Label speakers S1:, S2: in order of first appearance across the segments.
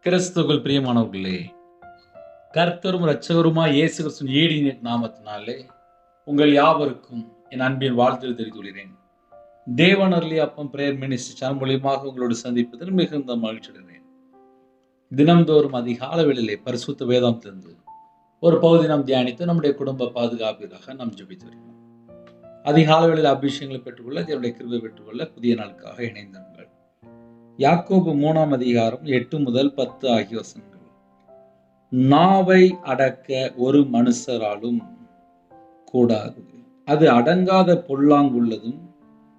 S1: கிறிஸ்துவுக்குள் பிரியமானவர்களே, கர்த்தரும் இரட்சகருமாய் இயேசு கிறிஸ்துவின் ஈடின் நாமத்தினாலே உங்கள் யாவருக்கும் என் அன்பின் வாழ்த்துக்களை தெரிவித்துக் கொள்கிறேன். தேவன் அருளிய அப்பம் பிரேயர் மினிஸ்ட்ரி சேனல் மூலியமாக உங்களோடு சந்திப்பதில் மிகுந்த மகிழ்ச்சி அடைகிறேன். தினம்தோறும் அதிகால வேளையிலே பரிசுத்த வேதாந்திலிருந்து ஒரு பகுதி நாம் தியானித்து நம்முடைய குடும்ப பாதுகாப்பிற்காக நாம் ஜெபித்து வருகிறோம். அதிகால வேளையில் அபிஷேகங்களை பெற்றுக்கொள்ள, தேவனுடைய கிருபையை பெற்றுக்கொள்ள புதிய நாளுக்காக இணைந்தார்கள். யாக்கோபு 3 அதிகாரம் 8 முதல் 10 ஆகிய வசனங்கள். நாவை அடக்க ஒரு மனுஷராலும் கூடாது, அது அடங்காத பொல்லாங்குள்ளதும்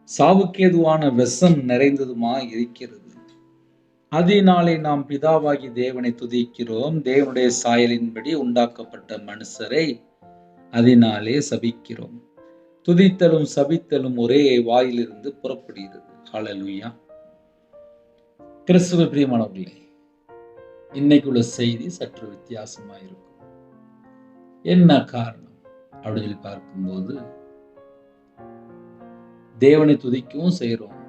S1: சாவுக்கேதுவான விஷம் நிறைந்ததுமாய் இருக்கிறது. அதனாலே நாம் பிதாவாகி தேவனை துதிக்கிறோம், தேவனுடைய சாயலின்படி உண்டாக்கப்பட்ட மனுஷரை அதனாலே சபிக்கிறோம். துதித்தலும் சபித்தலும் ஒரே வாயிலிருந்து புறப்படுகிறது. ஹல்லேலூயா. கிறிஸ்துவ பிரியமானவர்களே, இன்னைக்குள்ள செய்தி சற்று வித்தியாசமா இருக்கும். என்ன காரணம் அப்படின்னு சொல்லி பார்க்கும்போது, தேவனை துதிக்கவும் செய்யறோம்,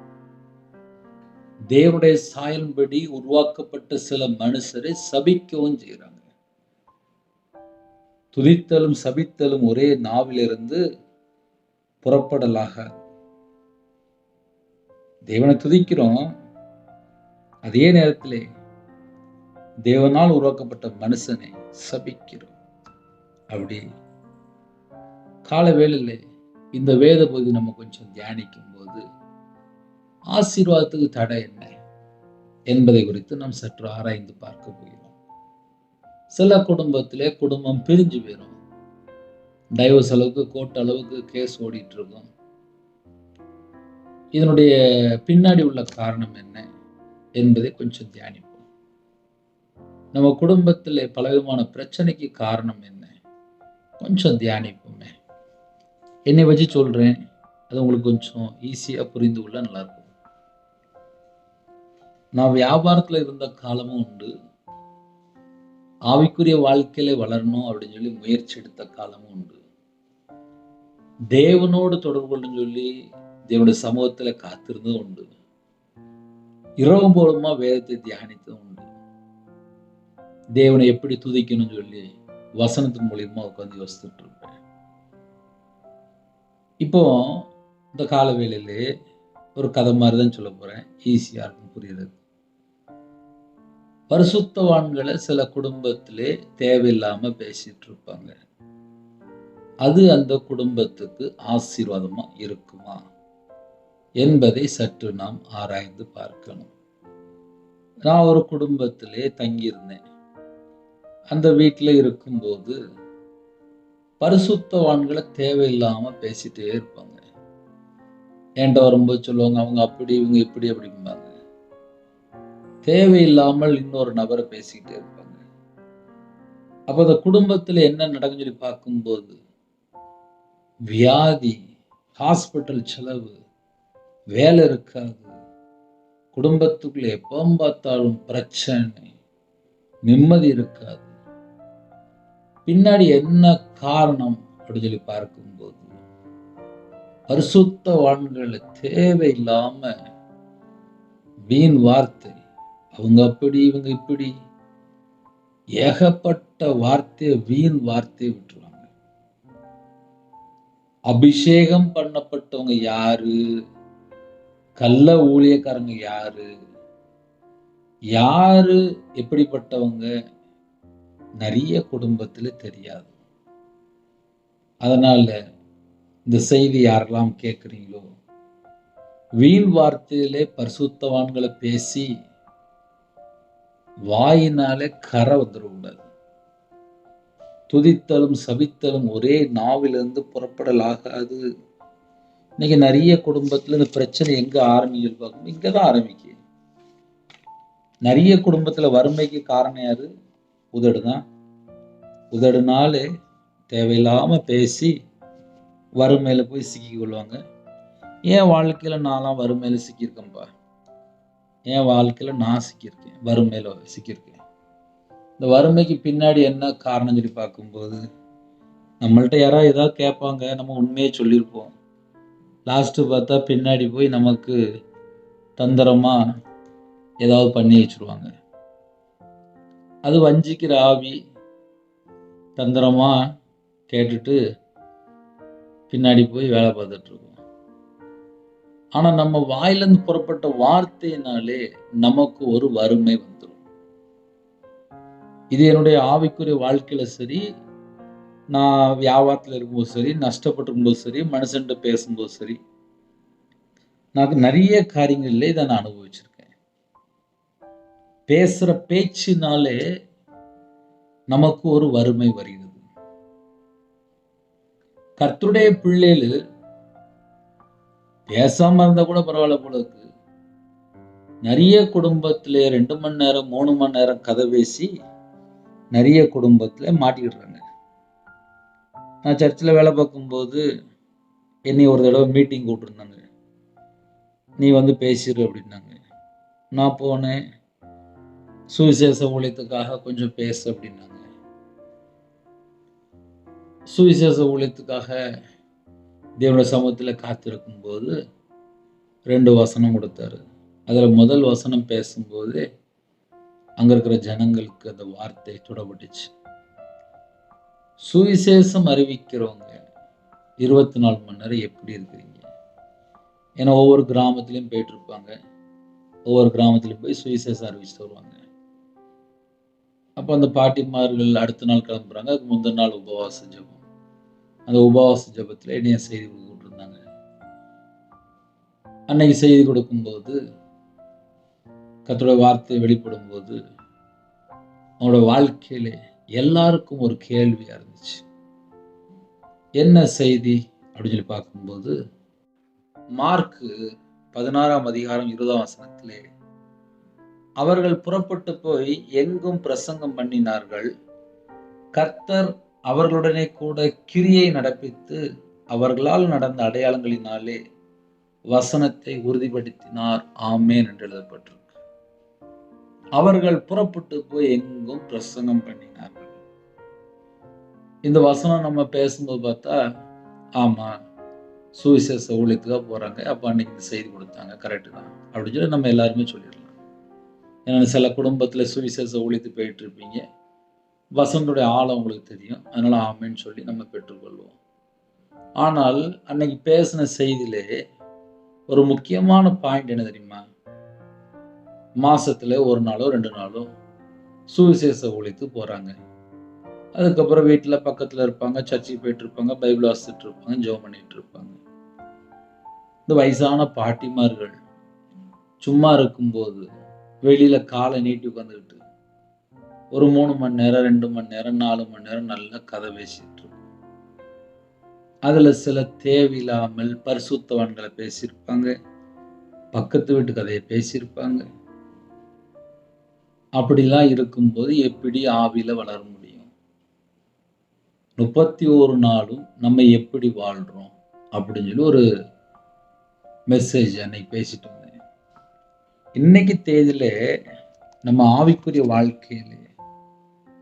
S1: தேவனுடைய சாயலின்படி உருவாக்கப்பட்ட சில மனுஷரை சபிக்கவும் செய்யறாங்க. துதித்தலும் சபித்தலும் ஒரே நாவிலிருந்து புறப்படலாக. தேவனை துதிக்கிறோம், அதே நேரத்திலே தேவனால் உருவாக்கப்பட்ட மனுஷனை சபிக்கிறோம். அப்படி கால வேளையிலே இந்த வேத பகுதி நம்ம கொஞ்சம் தியானிக்கும் போது ஆசீர்வாதத்துக்கு தடை என்ன என்பதை குறித்து நாம் சற்று ஆராய்ந்து பார்க்க போகிறோம். சில குடும்பத்திலே குடும்பம் பிரிஞ்சு போயிடும், டைவர்ஸ் அளவுக்கு கோர்ட் அளவுக்கு கேஸ் ஓடிட்டு இருக்கும். இதனுடைய பின்னாடி உள்ள காரணம் என்ன என்பதை கொஞ்சம் தியானிப்போம். நம்ம குடும்பத்தில் பலவிதமான பிரச்சனைக்கு காரணம் என்ன கொஞ்சம் தியானிப்போமே. என்னை வச்சு சொல்றேன், அது உங்களுக்கு கொஞ்சம் ஈஸியா புரிந்து கொள்ள நல்லா இருக்கும். நான் வியாபாரத்துல இருந்த காலமும் உண்டு, ஆவிக்குரிய வாழ்க்கையில வளரணும் அப்படின்னு சொல்லி முயற்சி எடுத்த காலமும் உண்டு, தேவனோடு தொடர்பு கொள்ளுன்னு சொல்லி தேவனுடைய சமூகத்துல காத்திருந்தும் உண்டு, இரவு மூலமா வேதத்தை தியானித்ததும் உண்டு, தேவனை எப்படி துதிக்கணும்னு சொல்லி வசனத்தின் மூலியமா உட்காந்து யோசிச்சுட்டு இருப்பேன். இப்போ இந்த கால வேளையிலே ஒரு கதை மாதிரி தான் சொல்ல போறேன், ஈஸியா இருக்கும் புரியுறது. பரிசுத்தவான்களை சில குடும்பத்திலே தேவையில்லாம பேசிட்டு இருப்பாங்க. அது அந்த குடும்பத்துக்கு ஆசீர்வாதமா இருக்குமா என்பதை சற்று நாம் ஆராய்ந்து பார்க்கணும். நான் ஒரு குடும்பத்திலே தங்கியிருந்தேன். அந்த வீட்டில் இருக்கும்போது பரிசுத்தவான்களை தேவையில்லாம பேசிட்டே இருப்பாங்க. என்கிட்ட வரும்போது சொல்லுவாங்க, அவங்க அப்படி இவங்க இப்படி அப்படிம்பாங்க. தேவையில்லாமல் இன்னொரு நபரை பேசிக்கிட்டே இருப்பாங்க. அப்ப அந்த குடும்பத்துல என்ன நடக்குன்னு சொல்லி பார்க்கும்போது, வியாதி, ஹாஸ்பிட்டல் செலவு, வேலை இருக்காது, குடும்பத்துக்குள்ள எப்போ பார்த்தாலும் பிரச்சனை, நிம்மதி இருக்காது. பின்னாடி என்ன காரணம் அப்படின்னு சொல்லி பார்க்கும்போது, பரிசுத்தவான்களை தேவையில்லாம வீண் வார்த்தை, அவங்க அப்படி இவங்க இப்படி, ஏகப்பட்ட வார்த்தையை வீண் வார்த்தையை விட்டுருவாங்க. அபிஷேகம் பண்ணப்பட்டவங்க யாரு, கள்ள ஊழியக்காரங்க யாரு, யாரு எப்படிப்பட்டவங்க நிறைய குடும்பத்துல தெரியாது. அதனால இந்த செய்தி யாரெல்லாம் கேட்குறீங்களோ, வீண் வார்த்தையிலே பரிசுத்தவான்களை பேசி வாயினாலே கரை வந்துடக்கூடாது. துதித்தலும் சபித்தலும் ஒரே நாவிலிருந்து புறப்படலாகாது. இன்னைக்கு நிறைய குடும்பத்துல இந்த பிரச்சனை எங்க ஆரம்பிக்கும், இங்கதான் ஆரம்பிக்கு. நிறைய குடும்பத்துல வறுமைக்கு காரணம் யாரு? உதடுதான். உதடுனாலே தேவையில்லாம பேசி வறுமையில போய் சிக்கி கொள்வாங்க. என் வாழ்க்கையில நான்லாம் வறுமையில சிக்கியிருக்கேன்பா, என் வாழ்க்கையில நான் சிக்கியிருக்கேன், வறுமையில சிக்கியிருக்கேன். இந்த வறுமைக்கு பின்னாடி என்ன காரணம் சொல்லி பார்க்கும்போது, நம்மள்ட்ட யாராவது ஏதாவது கேட்பாங்க, நம்ம உண்மையே சொல்லியிருப்போம். லாஸ்ட்டு பார்த்தா பின்னாடி போய் நமக்கு தந்திரமா ஏதாவது பண்ணி வச்சிருவாங்க. அது வஞ்சிக்கிற ஆவி தந்திரமா கேட்டுட்டு பின்னாடி போய் வேலை பார்த்துட்டு இருக்கும். ஆனா நம்ம வாயிலிருந்து புறப்பட்ட வார்த்தையினாலே நமக்கு ஒரு வறுமை வந்துடும். இது என்னுடைய ஆவிக்குரிய வாழ்க்கையில சரி, நான் வியாபாரத்தில் இருக்கும்போது சரி, நஷ்டப்பட்டு இருக்கும்போது சரி, மனுஷன்கிட்ட பேசும்போது சரி, நான் நிறைய காரியங்கள்ல இதை நான் அனுபவிச்சிருக்கேன். பேசுற பேச்சினாலே நமக்கு ஒரு வறுமை வருகிறது. கர்த்தருடைய பிள்ளைகள் பேசாம இருந்தா கூட பரவாயில்ல போல இருக்கு. நிறைய குடும்பத்திலே 2 மணி நேரம் 3 மணி நேரம் கதை பேசி நிறைய குடும்பத்துல மாட்டிக்கிடுறாங்க. நான் சர்ச்சில் வேலை பார்க்கும்போது என்னை ஒரு தடவை மீட்டிங் கூப்பிட்டுருந்தாங்க. நீ வந்து பேசிடு அப்படின்னாங்க. நான் போனேன். சுவிசேஷ ஊழியத்துக்காக கொஞ்சம் பேசு அப்படின்னாங்க. சுவிசேஷ ஊழியத்துக்காக தேவனுடைய சமூகத்தில் காத்திருக்கும் போது 2 வசனம் கொடுத்தாரு. அதுல முதல் வசனம் பேசும்போது அங்க இருக்கிற ஜனங்களுக்கு அந்த வார்த்தை தொடப்பட்டுச்சு. சுவிசேஷம் அறிவிக்கிறவங்க 24 மணி நேரம் எப்படி இருக்கிறீங்க? ஏன்னா ஒவ்வொரு கிராமத்திலையும் போயிட்டு இருப்பாங்க. ஒவ்வொரு கிராமத்திலையும் போய் சுவிசேஷம் அறிவிச்சுட்டு வருவாங்க. அப்போ அந்த பாட்டிமார்கள் அடுத்த நாள் கிளம்புறாங்க. அதுக்கு முந்தின நாள் உபவாச ஜெபம். அந்த உபவாச ஜெபத்தில் என்னைய செய்தி கொடுத்துருந்தாங்க. அன்னைக்கு செய்தி கொடுக்கும்போது கர்த்தருடைய வார்த்தை வெளிப்படும் போது அவனோட வாழ்க்கையில எல்லாருக்கும் ஒரு கேள்வியா இருந்துச்சு. என்ன செய்தி அப்படின்னு சொல்லி பார்க்கும்போது மார்க்கு 16ஆம் அதிகாரம் 20ஆம் வசனத்திலே அவர்கள் புறப்பட்டு போய் எங்கும் பிரசங்கம் பண்ணினார்கள். கர்த்தர் அவர்களுடனே கூட கிரியை நடப்பித்து அவர்களால் நடந்த அடையாளங்களினாலே வசனத்தை உறுதிப்படுத்தினார். ஆமேன் என்று எழுதப்பட்டிருக்கு. அவர்கள் புறப்பட்டு போய் எங்கும் பிரசங்கம் பண்ணினார்கள். இந்த வசனம் நம்ம பேசும்போது பார்த்தா ஆமா சுவிசேஷ ஊழியத்துக்காக போறாங்க. அப்ப அன்னைக்கு இந்த செய்தி கொடுத்தாங்க, கரெக்டு தான் அப்படின்னு சொல்லி நம்ம எல்லாருமே சொல்லிடலாம். ஏன்னா சில குடும்பத்துல சுவிசேஷ ஊழியத்துக்கு போயிட்டு இருப்பீங்க, வசனத்துடைய ஆழம் உங்களுக்கு தெரியும், அதனால ஆமேன்னு சொல்லி நம்ம பெற்றுக்கொள்வோம். ஆனால் அன்னைக்கு பேசின செய்தியிலே ஒரு முக்கியமான பாயிண்ட் என்ன தெரியுமா? மாசத்துல 1 நாளோ 2 நாளோ சுவிசேஷ ஊழியத்துக்கு போறாங்க. அதுக்கப்புறம் வீட்டுல பக்கத்துல இருப்பாங்க, சர்ச்சுக்கு போயிட்டு இருப்பாங்க, பைபிள் வாசிச்சுட்டு இருப்பாங்க, ஜெபம் பண்ணிட்டு இருப்பாங்க. இந்த வயசான பாட்டிமார்கள் சும்மா இருக்கும்போது வெளியில காலை நீட்டி உட்காந்துக்கிட்டு ஒரு 3 மணி நேரம் 2 மணி நேரம் 4 மணி நேரம் நல்லா கதை பேசிட்டு இருக்கும். அதுல சில தேவையில்லாமல் பரிசுத்தவான்களை பேசியிருப்பாங்க, பக்கத்து வீட்டு கதையை பேசியிருப்பாங்க. அப்படிலாம் இருக்கும்போது எப்படி ஆவியில வளர முடியும்? 31 நாளும் நம்ம எப்படி வாழ்றோம் அப்படின்னு சொல்லி ஒரு மெசேஜ் அன்னைக்கு பேசிட்டு இருந்தேன். இன்னைக்கு தேதியில நம்ம ஆவிக்குரிய வாழ்க்கையில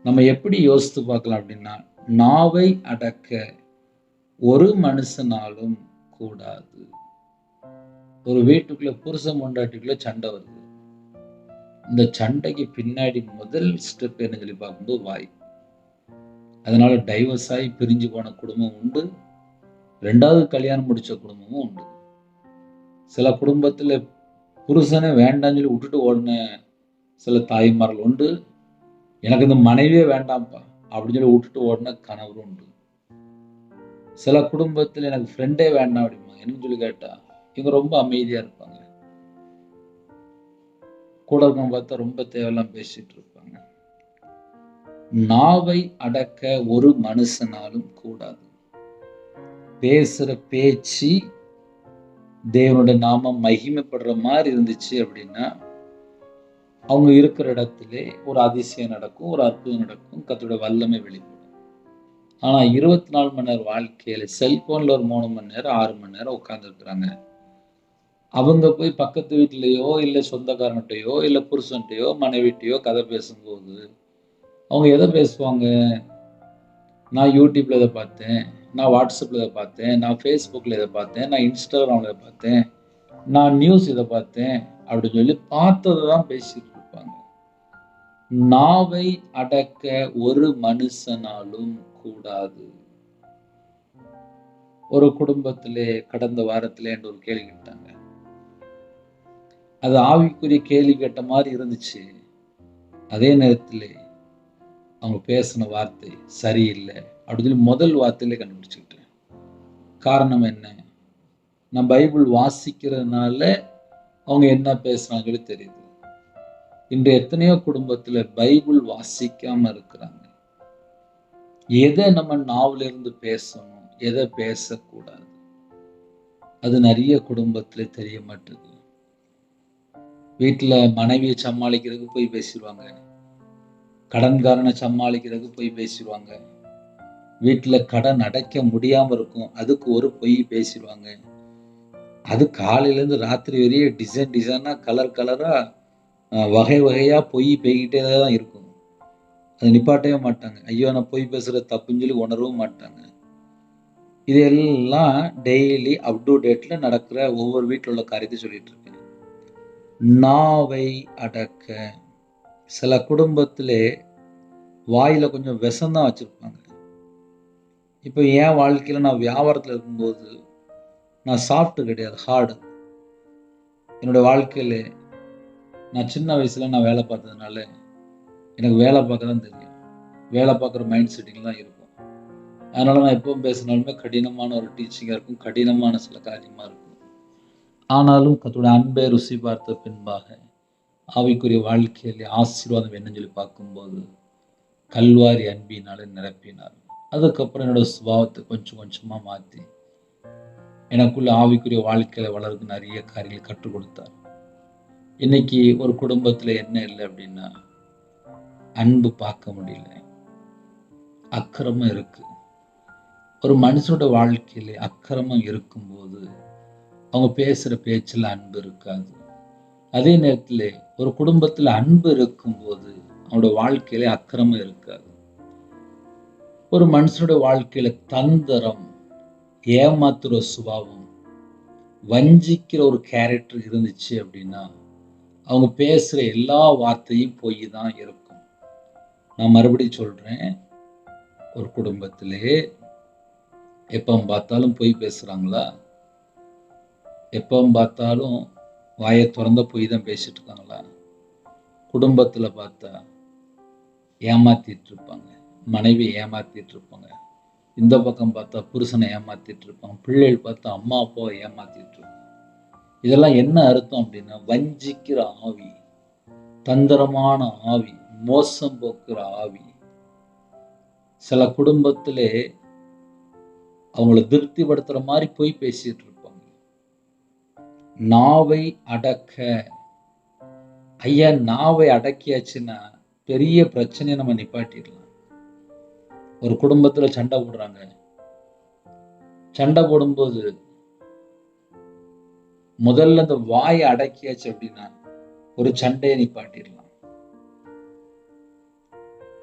S1: நம்ம எப்படி யோசித்து பார்க்கலாம் அப்படின்னா, நாவை அடக்க ஒரு மனுஷனாலும் கூடாது. ஒரு வீட்டுக்குள்ள புருஷன் பொண்டாட்டிக்குள்ள சண்டை வருது. இந்த சண்டைக்கு பின்னாடி முதல் ஸ்டெப் என்ன சொல்லி பார்க்கும்போது வாய். அதனால டைவர்ஸ் ஆகி பிரிஞ்சு போன குடும்பம் உண்டு, 2வது கல்யாணம் முடிச்ச குடும்பமும் உண்டு. சில குடும்பத்துல புருஷனை வேண்டாம்னு சொல்லி விட்டுட்டு ஓடின சில தாய்மார்கள் உண்டு. எனக்கு இந்த மனைவியே வேண்டாம்ப்பா அப்படின்னு சொல்லி விட்டுட்டு ஓடின கணவரும் உண்டு. சில குடும்பத்தில் எனக்கு ஃப்ரெண்டே வேண்டாம் அப்படிமா என்னன்னு சொல்லி கேட்டா இவங்க ரொம்ப அமைதியா இருப்பாங்க. கூட இருக்கவங்க பார்த்தா ரொம்ப தேவையெல்லாம் பேசிட்டு இருப்பாங்க. நாவை அடக்க ஒரு மனுஷனாலும் கூடாது. பேசுற பேச்சு தேவனுடைய நாமம் மகிமைப்படுற மாதிரி இருந்துச்சு அப்படின்னா அவங்க இருக்கிற இடத்திலே ஒரு அதிசயம் நடக்கும், ஒரு அற்புதம் நடக்கும், கர்த்தருடைய வல்லமை வெளிப்படும். ஆனா 24 மணி நேரம் வாழ்க்கையில செல்போன்ல ஒரு 3 மணி நேரம் 6 மணி நேரம் உட்கார்ந்து இருக்கிறாங்க. அவங்க போய் பக்கத்து வீட்டிலேயோ இல்ல சொந்தக்காரன்கிட்டயோ இல்ல புருஷன்கிட்டயோ மனைவிட்டையோ கதை பேசும்போது அவங்க எதை பேசுவாங்க? நான் யூடியூப்ல இதை பார்த்தேன், நான் வாட்ஸ்அப்ல இதை பார்த்தேன், நான் ஃபேஸ்புக்ல இதை பார்த்தேன், நான் இன்ஸ்டாகிராம்ல இதை பார்த்தேன், நான் நியூஸ் இதை பார்த்தேன் அப்படின்னு சொல்லி பார்த்ததை தான் பேசிட்டு இருப்பாங்க. நாவை அடக்க ஒரு மனுஷனாலும் கூடாது. ஒரு குடும்பத்திலே கடந்த வாரத்திலே ஒரு கேள்வி கேட்டாங்க. அது ஆவிக்குரிய கேள்வி கேட்ட மாதிரி இருந்துச்சு. அதே நேரத்திலே அவங்க பேசின வார்த்தை சரியில்லை அப்படின்னு சொல்லி முதல் வார்த்தையிலே கண்டுபிடிச்சுக்கிட்டேன். காரணம் என்ன? நான் பைபிள் வாசிக்கிறதுனால அவங்க என்ன பேசுறாங்கன்னு தெரியுது. இன்று எத்தனையோ குடும்பத்துல பைபிள் வாசிக்காம இருக்கிறாங்க. எதை நம்ம நாவல இருந்து பேசணும், எதை பேசக்கூடாது, அது நிறைய குடும்பத்துல தெரிய மாட்டேங்குது. வீட்டுல மனைவியை சமாளிக்கிறதுக்கு போய் பேசிடுவாங்க, கடன்காரனை சமாளிக்கிறதுக்கு போய் பேசிடுவாங்க, வீட்டுல கடன் அடைக்க முடியாம இருக்கும் அதுக்கு ஒரு பொய் பேசிடுவாங்க. அது காலையில இருந்து ராத்திரி வரையே டிசைனா கலர் கலரா வகை வகையா பொய் பேய்கிட்டே தான் இருக்கும். அது நிப்பாட்டவே மாட்டாங்க. ஐயோ நான் பொய் பேசுற தப்புன்னு சொல்லி உணரவும் மாட்டாங்க. இதெல்லாம் டெய்லி அப் டு டேட்ல நடக்கிற ஒவ்வொரு வீட்டில் உள்ள காரியத்தை சொல்லிட்டு இருக்கேன். நாவை அடக்க. சில குடும்பத்திலே வாயில கொஞ்சம் விஷம்தான் வச்சிருப்பாங்க. இப்போ என் வாழ்க்கையில நான் வியாபாரத்தில் இருக்கும்போது நான் சாஃப்ட் கிடையாது, ஹார்டு. என்னோட வாழ்க்கையில நான் சின்ன வயசுல நான் வேலை பார்த்ததுனால எனக்கு வேலை பார்க்க தான் தெரியும். வேலை பார்க்குற மைண்ட் செட்டிங் தான் இருக்கும். அதனால நான் எப்பவும் பேசினாலுமே கடினமான ஒரு டீச்சிங்காக இருக்கும், கடினமான சில காரியமாக இருக்கும். ஆனாலும் கர்த்தருடைய அன்பை ருசி பார்த்த பின்பாக ஆவிக்குரிய வாழ்க்கையிலே ஆசீர்வாதம் என்னன்னு சொல்லி பார்க்கும்போது கல்வாரி அன்பினாலே நிரப்பினார். அதுக்கப்புறம் என்னோட சுபாவத்தை கொஞ்சம் கொஞ்சமா மாற்றி எனக்குள்ள ஆவிக்குரிய வாழ்க்கையில வளர்க்க நிறைய காரியங்களை கற்றுக் கொடுத்தார். இன்னைக்கு ஒரு குடும்பத்துல என்ன இல்லை அப்படின்னா, அன்பு பார்க்க முடியல, அக்கிரமம் இருக்கு. ஒரு மனுஷனோட வாழ்க்கையில அக்கிரமம் இருக்கும்போது அவங்க பேசுற பேச்சுல அன்பு இருக்காது. அதே நேரத்துல ஒரு குடும்பத்துல அன்பு இருக்கும்போது அவனோட வாழ்க்கையில அக்கிரமம் இருக்காது. ஒரு மனுஷனோட வாழ்க்கையில தந்திரம், ஏமாத்துற சுபாவம், வஞ்சிக்கிற ஒரு கேரக்டர் இருந்துச்சு அப்படின்னா அவங்க பேசுற எல்லா வார்த்தையும் பொய் தான் இருக்கும். நான் மறுபடியும் சொல்றேன், ஒரு குடும்பத்திலே எப்ப பார்த்தாலும் பொய் பேசுறாங்களா? எப்ப பார்த்தாலும் வாயை திறந்த பொய் தான் பேசிட்டு இருக்காங்களா? குடும்பத்துல பார்த்தா ஏமாத்திட்டு இருப்பாங்க, மனைவி ஏமாத்திட்டு இருப்பாங்க, இந்த பக்கம் பார்த்தா புருஷனை ஏமாத்திட்டு இருப்பாங்க, பிள்ளைகள் பார்த்தா அம்மா அப்பாவை ஏமாத்திட்டு இருப்பாங்க. இதெல்லாம் என்ன அர்த்தம் அப்படின்னா, வஞ்சிக்கிற ஆவி, தந்திரமான ஆவி, மோசம் போக்குற ஆவி. சில குடும்பத்திலே அவங்களை திருப்திப்படுத்துற மாதிரி போய் பேசிட்டு இருப்பாங்க. நாவை அடக்க. ஐயா, நாவை அடக்கியாச்சுன்னா பெரிய பிரச்சனையை நம்ம நிப்பாட்டிடலாம். ஒரு குடும்பத்துல சண்டை போடுறாங்க. சண்டை போடும்போது முதல்ல அந்த வாயை அடக்கியாச்சு அப்படின்னா ஒரு சண்டையை நிப்பாட்டிடலாம்.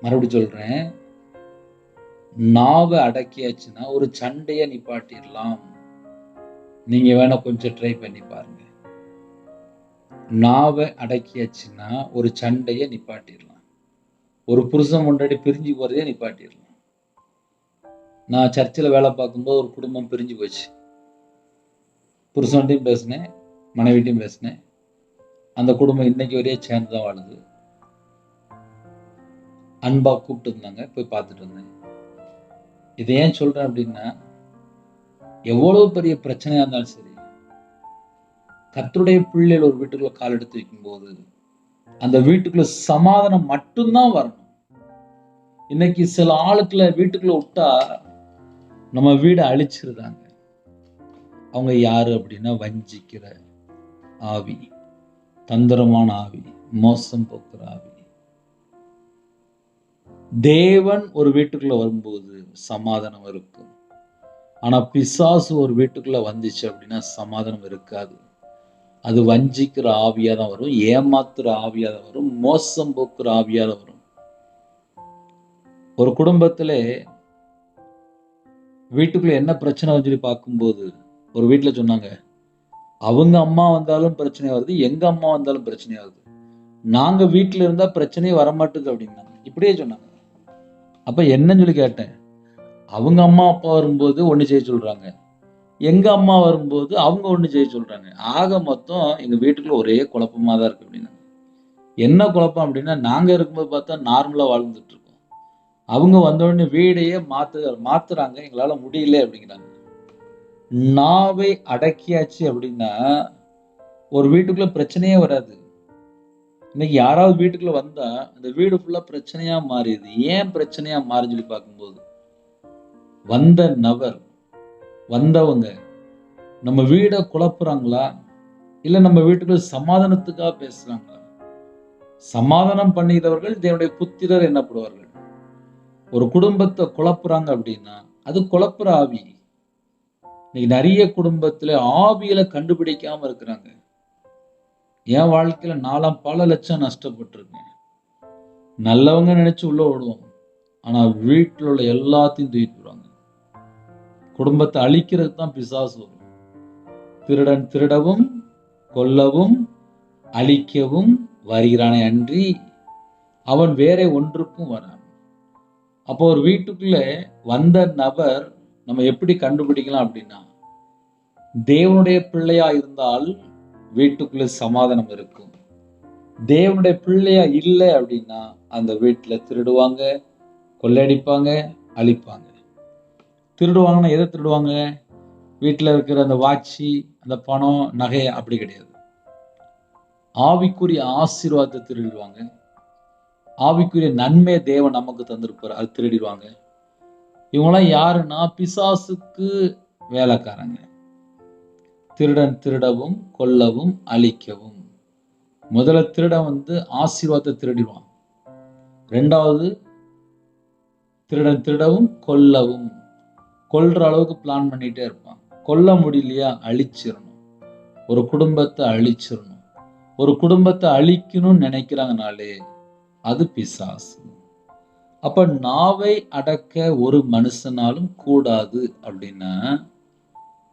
S1: மறுபடியும் சொல்றேன், நாவை அடக்கியாச்சுன்னா ஒரு சண்டையை நிப்பாட்டிடலாம். நீங்க வேணா கொஞ்சம் ட்ரை பண்ணி பாருங்க. நாவை அடக்கியாச்சுன்னா ஒரு சண்டையை நிப்பாட்டிடலாம். ஒரு புருஷன் முன்னாடி பிரிஞ்சு போறதே நிப்பாட்டிடலாம். நான் சர்ச்சில் வேலை பார்க்கும்போது ஒரு குடும்பம் பிரிஞ்சு போச்சு. புருஷன்ட்டையும் பேசினேன், மனைவிட்டையும் பேசினேன். அந்த குடும்பம் இன்னைக்கு வரையே சேர்ந்து தான் வாழுது. அன்பா கூப்பிட்டு இருந்தாங்க, போய் பார்த்துட்டு இருந்தேன். இதை ஏன் சொல்றேன் அப்படின்னா, எவ்வளவு பெரிய பிரச்சனையா இருந்தாலும் சரி, கர்த்தருடைய பிள்ளைகள் ஒரு வீட்டுக்குள்ள கால் எடுத்து வைக்கும் போது அந்த வீட்டுக்குள்ள சமாதானம் மட்டும்தான் வரணும். இன்னைக்கு சில ஆளுக்களை வீட்டுக்குள்ள விட்டா நம்ம வீடை அழிச்சிருந்தாங்க. அவங்க யாரு அப்படின்னா, வஞ்சிக்கிற ஆவி, தந்திரமான ஆவி, மோசம் போக்குற ஆவி. தேவன் ஒரு வீட்டுக்குள்ள வரும்போது சமாதானம் இருக்கும். ஆனா பிசாசு ஒரு வீட்டுக்குள்ள வந்துச்சு அப்படின்னா சமாதானம் இருக்காது. அது வஞ்சிக்கிற ஆவியா தான் வரும், ஏமாத்துற ஆவியா தான் வரும், மோசம் போக்குற ஆவியா தான் வரும். ஒரு குடும்பத்துல வீட்டுக்குள்ள என்ன பிரச்சனை சொல்லி பார்க்கும்போது ஒரு வீட்டுல சொன்னாங்க, அவங்க அம்மா வந்தாலும் பிரச்சனை வருது, எங்க அம்மா வந்தாலும் பிரச்சனை வருது. நாங்க வீட்டுல இருந்தா பிரச்சனையே வரமாட்டுது அப்படின்னாங்க. இப்படியே சொன்னாங்க. அப்ப என்னன்னு சொல்லி கேட்டேன். அவங்க அம்மா அப்பா வரும்போது ஒண்ணு செய்ய சொல்றாங்க. எங்க அம்மா வரும்போது அவங்க ஒண்ணு செய்ய சொல்றாங்க. ஆக மொத்தம் எங்க வீட்டுக்குள்ள ஒரே குழப்பமா தான் இருக்கு அப்படின்னாங்க. என்ன குழப்பம் அப்படின்னா, நாங்க இருக்கும்போது பார்த்தா நார்மலா வாழ்ந்துட்டு இருக்கோம். அவங்க வந்த உடனே வீடையே மாத்துறாங்க. எங்களால முடியல அப்படிங்கிறாங்க. நாவை அடக்கியாச்சு அப்படின்னா, ஒரு வீட்டுக்குள்ள பிரச்சனையே வராது. இன்னைக்கு யாராவது வீட்டுக்குள்ள வந்தா, அந்த வீடு ஃபுல்லா பிரச்சனையா மாறிடுது. ஏன் பிரச்சனையா மாறுதுன்னு சொல்லி பார்க்கும்போது, வந்த நபர், வந்தவங்க நம்ம வீட குழப்புறாங்களா? இல்ல நம்ம வீட்டுக்குள்ள சமாதானத்துக்காக பேசுறாங்களா? சமாதானம் பண்ணுகிறவர்கள் தேவனுடைய புத்திரர் என்னப்படுவார்கள். ஒரு குடும்பத்தை குழப்புறாங்க அப்படின்னா, அது குழப்புற ஆவி. இன்னைக்கு நிறைய குடும்பத்துல ஆவியில கண்டுபிடிக்காம இருக்கிறாங்க. என் வாழ்க்கையில நான்லாம் பல லட்சம் நஷ்டப்பட்டிருக்கேன். நல்லவங்க நினைச்சு உள்ள விடுவோம். ஆனா வீட்டுல உள்ள எல்லாத்தையும் தூக்கிட்டு போறாங்க. குடும்பத்தை அழிக்கிறதுக்கு தான் பிசாசு வரும். திருடன் திருடவும், கொல்லவும், அழிக்கவும் வருகிறானே அன்றி அவன் வேற ஒன்றுக்கும் வரான். அப்போ ஒரு வீட்டுக்குள்ள வந்த நபர் நம்ம எப்படி கண்டுபிடிக்கலாம் அப்படின்னா, தேவனுடைய பிள்ளையா இருந்தால் வீட்டுக்குள்ள சமாதானம் இருக்கும். தேவனுடைய பிள்ளையா இல்லை அப்படின்னா அந்த வீட்டுல திருடுவாங்க, கொள்ளையடிப்பாங்க, அழிப்பாங்க. திருடுவாங்கன்னா எதை திருடுவாங்க? வீட்டுல இருக்கிற அந்த வாட்சி, அந்த பணம், நகை அப்படி கிடையாது. ஆவிக்குரிய ஆசீர்வாதத்தை திருடிடுவாங்க. ஆவிக்குரிய நன்மையை தேவன் நமக்கு தந்திருப்பார், அது திருடிடுவாங்க. இவங்களாம் யாருன்னா பிசாசுக்கு வேலைக்காரங்க. திருடன் திருடவும், கொல்லவும், அழிக்கவும். முதல்ல திருடன் ஆசீர்வாதத்தை திருடிடுவான். ரெண்டாவது திருடன் திருடவும், கொல்லவும். கொல்ற அளவுக்கு பிளான் பண்ணிட்டே இருப்பான். கொல்ல முடியலையா, அழிச்சிடணும். ஒரு குடும்பத்தை அழிச்சிடணும். ஒரு குடும்பத்தை அழிக்கணும்னு நினைக்கிறாங்கனாலே அது பிசாசு. அப்ப நாவை அடக்க ஒரு மனுஷனாலும் கூடாது அப்படின்னா,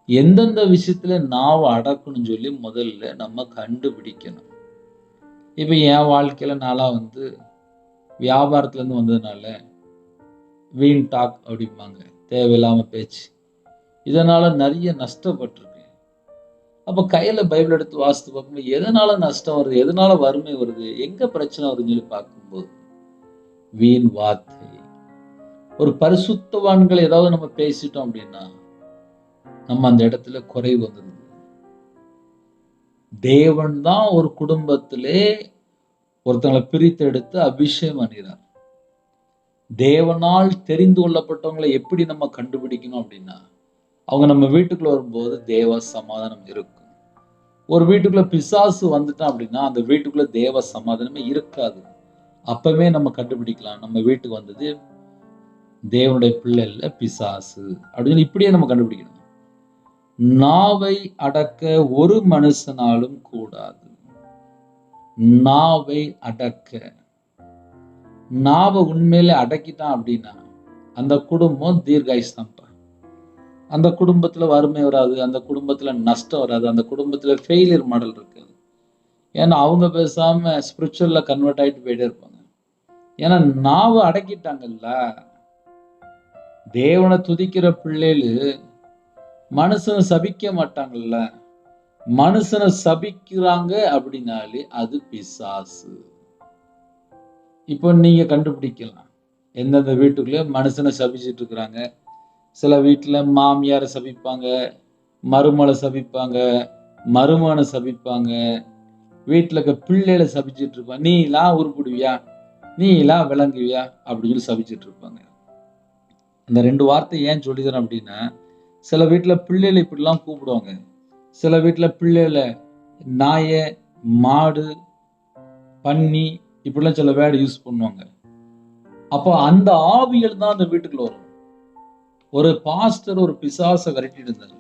S1: எந்தெந்த விஷயத்துல நாவை அடக்கணும்னு சொல்லி முதல்ல நம்ம கண்டுபிடிக்கணும். இப்ப என் வாழ்க்கையில நான்லாம் வியாபாரத்துல இருந்து வந்ததுனால வீண் டாக் அப்படிம்பாங்க, தேவையில்லாம பேச்சு, இதனால நிறைய நஷ்டப்பட்டிருக்கேன். அப்ப கையில பைபிள் எடுத்து வாசித்து பார்க்கும்போது எதனால நஷ்டம் வருது, எதனால வறுமை வருது, எங்க பிரச்சனை வருதுன்னு சொல்லி பார்க்கும்போது வீண் வார்த்தை. ஒரு பரிசுத்தவான்கள் ஏதாவது நம்ம பேசிட்டோம் அப்படின்னா நம்ம அந்த இடத்துல குறைவு வந்துருது. தேவன் தான் ஒரு குடும்பத்திலே ஒருத்தங்களை பிரித்து எடுத்து அபிஷேகம் பண்ணினார். தேவனால் தெரிந்து கொள்ளப்பட்டவங்களை எப்படி நம்ம கண்டுபிடிக்கணும் அப்படின்னா, அவங்க நம்ம வீட்டுக்குள்ள வரும்போது தேவ சமாதானம் இருக்கும். ஒரு வீட்டுக்குள்ள பிசாசு வந்துட்டான் அப்படின்னா அந்த வீட்டுக்குள்ள தேவ சமாதானமே இருக்காது. அப்பவே நம்ம கண்டுபிடிக்கலாம், நம்ம வீட்டுக்கு வந்தது தேவனுடைய பிள்ளை இல்ல, பிசாசு அப்படின்னு இப்படியே நம்ம கண்டுபிடிக்கணும். நாவை அடக்க ஒரு மனுஷனாலும் கூடாது. நாவை அடக்க. நாவை உண்மையிலே அடக்கிட்டான் அப்படின்னா அந்த குடும்பம் தீர்காயுஷ்தான்ப்பா. அந்த குடும்பத்துல வறுமை வராது, அந்த குடும்பத்துல நஷ்டம் வராது, அந்த குடும்பத்துல ஃபெயிலியர் மாடல் இருக்காது. ஏன்னா அவங்க பேசாம ஸ்பிரிச்சுவல்ல கன்வெர்ட் ஆயிட்டு போயிட்டே இருப்பாங்க. ஏன்னா நாவை அடக்கிட்டாங்கல்ல. தேவனை துதிக்கிற பிள்ளைகளு மனுஷனை சபிக்க மாட்டாங்கல்ல. மனுஷனை சபிக்கிறாங்க அப்படின்னாலே அது பிசாசு. இப்போ நீங்க கண்டுபிடிக்கலாம் எந்தெந்த வீட்டுக்குள்ள மனுஷனை சபிச்சுட்டு இருக்கிறாங்க. சில வீட்டுல மாமியாரை சபிப்பாங்க, மருமகளை சபிப்பாங்க, மருமகனை சபிப்பாங்க, வீட்டுல இருக்க பிள்ளைகளை சபிச்சுட்டு இருப்பாங்க. நீ எல்லாம் உருப்பிடுவியா, நீ எல்லாம் விளங்குவியா அப்படின்னு சொல்லி சபிச்சுட்டு இருப்பாங்க. அந்த 2 வார்த்தை ஏன் சொல்லிதரேன் அப்படின்னா, சில வீட்டுல பிள்ளைகளை இப்படிலாம் கூப்பிடுவாங்க. சில வீட்டுல பிள்ளைகளை நாய, மாடு, பன்னி இப்படிலாம் சில வேர்டு யூஸ் பண்ணுவாங்க. அப்போ அந்த ஆவிகள் தான் அந்த வீட்டுக்குள்ள வரும். ஒரு பாஸ்டர் ஒரு பிசாசை விரட்டிட்டு இருந்தாரு.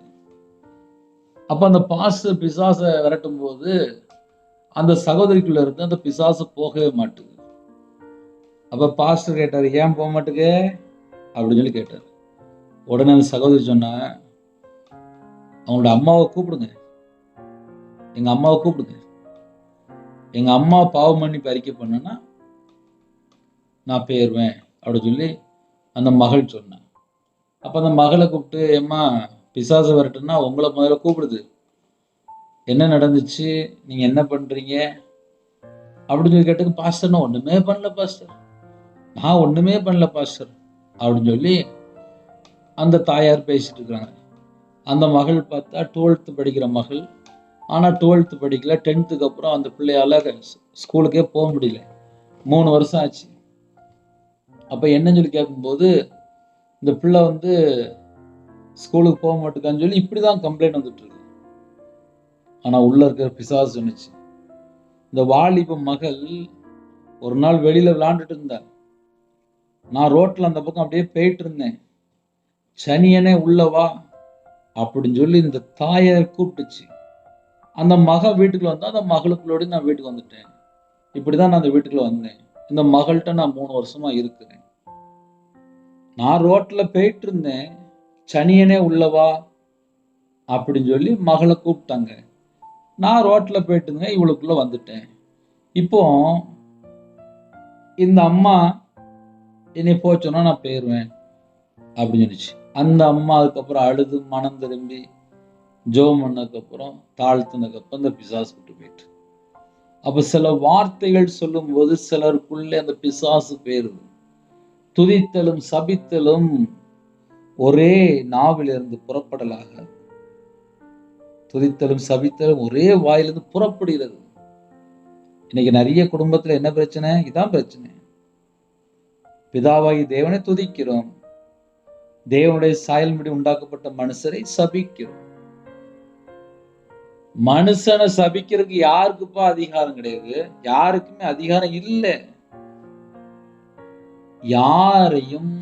S1: அப்ப அந்த பாஸ்டர் பிசாசை விரட்டும் போது அந்த சகோதரிக்குள்ள இருந்து அந்த பிசாசு போகவே மாட்டுது. அப்ப பாஸ்டர் கேட்டாரு, ஏன் போக மாட்டுக்கு அப்படின்னு சொல்லி கேட்டாரு. உடனே அந்த சகோதரி சொன்ன, அவங்களோட அம்மாவை கூப்பிடுங்க, எங்க அம்மாவை கூப்பிடுங்க. எங்க அம்மா பாவ மன்னிப்பு அறிக்கை பண்ணுன்னா நான் போயிருவேன் அப்படின்னு சொல்லி அந்த மகள் சொன்னான். அப்ப அந்த மகளை கூப்பிட்டு, ஏம்மா பிசாசு வரட்டுன்னா உங்களை முதல்ல கூப்பிடுது, என்ன நடந்துச்சு, நீங்க என்ன பண்றீங்க அப்படின்னு சொல்லி கேட்டதுக்கு, பாஸ்டர் நான் ஒண்ணுமே பண்ணல பாஸ்டர், நான் ஒண்ணுமே பண்ணல பாஸ்டர் அப்படின்னு சொல்லி அந்த தாயார் பேசிட்டு இருக்கிறாங்க. அந்த மகள் பார்த்தா 12th படிக்கிற மகள். ஆனா 12th படிக்கல, 10th அப்புறம் அந்த பிள்ளையால ஸ்கூலுக்கே போக முடியல. 3 வருஷம் ஆச்சு. அப்ப என்னன்னு சொல்லி கேட்கும்போது, இந்த பிள்ளை வந்து ஸ்கூலுக்கு போக மாட்டேக்கான்னு சொல்லி இப்படிதான் கம்ப்ளைண்ட் வந்துட்டு இருக்கு. ஆனா உள்ள இருக்கிற பிசாசு சொன்னுச்சு, இந்த வாலிப மகள் ஒரு நாள் வெளியில விளையாண்டுட்டு இருந்தா, நான் ரோட்ல அந்த பக்கம் அப்படியே போயிட்டு இருந்தேன், சனியனே உள்ள வா அப்படின்னு சொல்லி இந்த தாயை கூப்பிட்டுச்சு. அந்த மக வீட்டுக்குள்ள வந்தா, அந்த மகளுக்குள்ளோட நான் வீட்டுக்கு வந்துட்டேன். இப்படிதான் நான் அந்த வீட்டுக்குள்ள வந்தேன். இந்த மகள்கிட்ட நான் 3 வருஷமா இருக்கிறேன். நான் ரோட்ல போயிட்டு இருந்தேன், சனியனே உள்ளவா அப்படின்னு சொல்லி மகளை கூப்பிட்டாங்க. நான் ரோட்ல போயிட்டு இருந்தேன், இவளுக்குள்ள வந்துட்டேன். இப்போ இந்த அம்மா என்னை போச்சோன்னா நான் போயிடுவேன் அப்படின்னு சொல்லிச்சு. அந்த அம்மா அதுக்கப்புறம் அழுது மனம் திரும்பி ஜெபம் பண்ணதுக்கப்புறம் தாழ்த்தினதுக்கப்புறம் இந்த பிசாசு விட்டு போயிட்டு. அப்ப சில வார்த்தைகள் சொல்லும் போது சிலருக்குள்ளே அந்த பிசாசு போயிருது. துதித்தலும் சபித்தலும் ஒரே நாவிலிருந்து புறப்படலாக, துதித்தலும் சபித்தலும் ஒரே வாயிலிருந்து புறப்படுகிறது. இன்னைக்கு நிறைய குடும்பத்துல என்ன பிரச்சனை? இதான் பிரச்சனை. பிதாவாகி தேவனை துதிக்கிறோம், தேவனுடைய சாயல்படி உண்டாக்கப்பட்ட மனுஷரை சபிக்கிறோம். மனுஷனை சபிக்கிறதுக்கு யாருக்குப்பா அதிகாரம் கிடையாது? யாருக்குமே அதிகாரம் இல்லை. யாரையும்